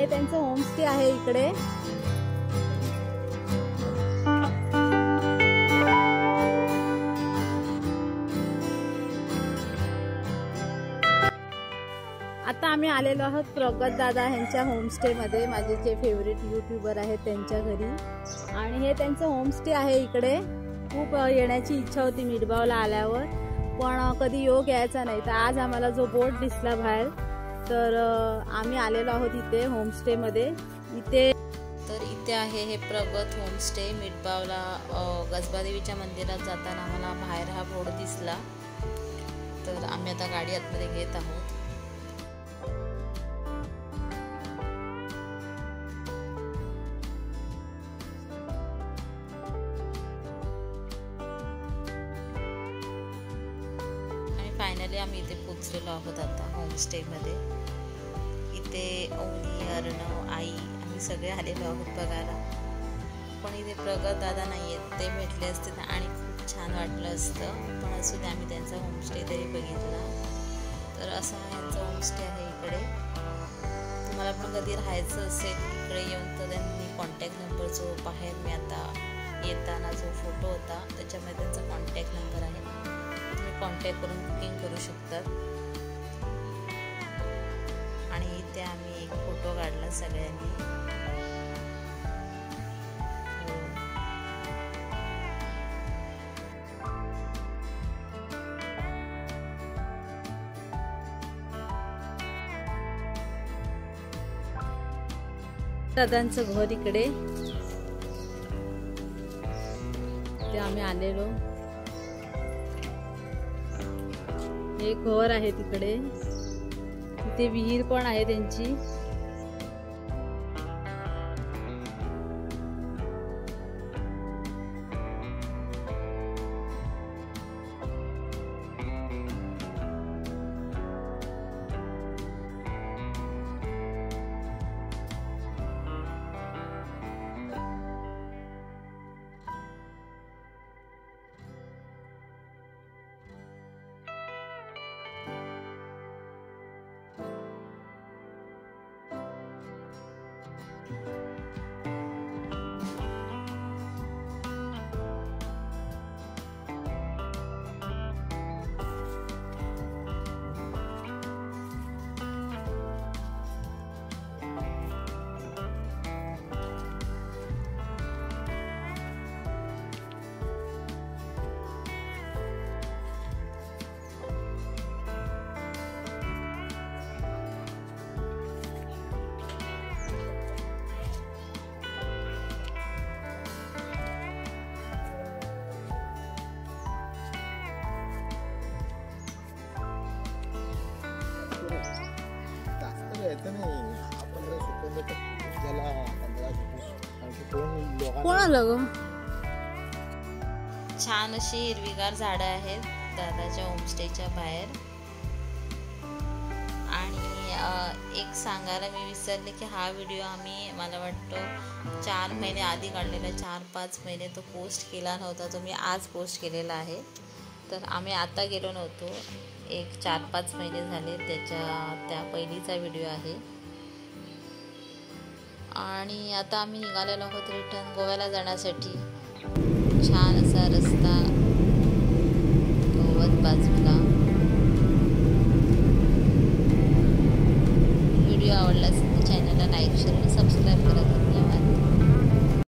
हे त्यांचं होमस्टे आहे इकडे। आता आम्ही आलेलो आहोत प्रगत दादा यांच्या होमस्टे मध्ये, माझे जे फेवरेट यूट्यूबर आहेत त्यांच्या घरी। आणि हे त्यांचं होमस्टे आहे इकडे। खूप येण्याची इच्छा होती मिठबावला आल्यावर, पण कधी योग यायचा नाही। तर आज आम्हाला जो बोर्ड दिसला बाहेर, तर आम्ही आलेलो आहोत इथे होमस्टे मध्ये। इथे आहे हे प्रगत होमस्टे मिठबावला। गजबादेवीच्या मंदिरात जाताना आम्हाला बाहेर हा बोर्ड दिसला, तर आम्ही आता गाडी आतमध्ये घेत आहोत। फायनली आम्ही इथे पोचलेलो आहोत आता होमस्टे मध्ये। इथे औनी, अर्णव, आई आम्ही सगळे आलेलो आहोत बघायला। पण इथे प्रगत दादा नाही आहेत, ते भेटले असते आणि खूप छान वाटलं असतं। पण असू दे, आम्ही त्यांचा होमस्टे तरी बघितला। तर असा यांचा होमस्टे आहे इकडे। तुम्हाला पण कधी राहायचं असेल इकडे येऊन, तर त्यांनी कॉन्टॅक्ट नंबर जो बाहेर मी आता येताना जो फोटो होता त्याच्यामध्ये त्यांचा कॉन्टॅक्ट नंबर आहे, कॉन्टॅक्ट करून बुकिंग करू शकतात। आणि इथे आम्ही एक फोटो काढला सगळ्यांनी। दादांचं घर इकडे, ते आम्ही आलेलो। हे घर आहे तिकडे, तिथे विहीर पण आहे त्यांची। कोणाला ग? छान अशी हिरवीगार झाडं आहेत दादाच्या होमस्टेच्या बाहेर। आणि एक सांगायला मी विसरले की हा व्हिडिओ आम्ही, मला वाटतं 4 महिने आधी काढलेला, 4-5 महिने तो पोस्ट केला नव्हता, तो मी आज पोस्ट केलेला आहे। तर आम्ही आता गेलो नव्हतो, एक 4-5 महिने झाले त्या पहिलीचा व्हिडिओ आहे। आणि आता आम्ही निघालेलो आहोत रिटर्न गोव्याला जाण्यासाठी। छान असा रस्ता, गवत बाजूला। व्हिडिओ आवडला असेल तर चॅनलला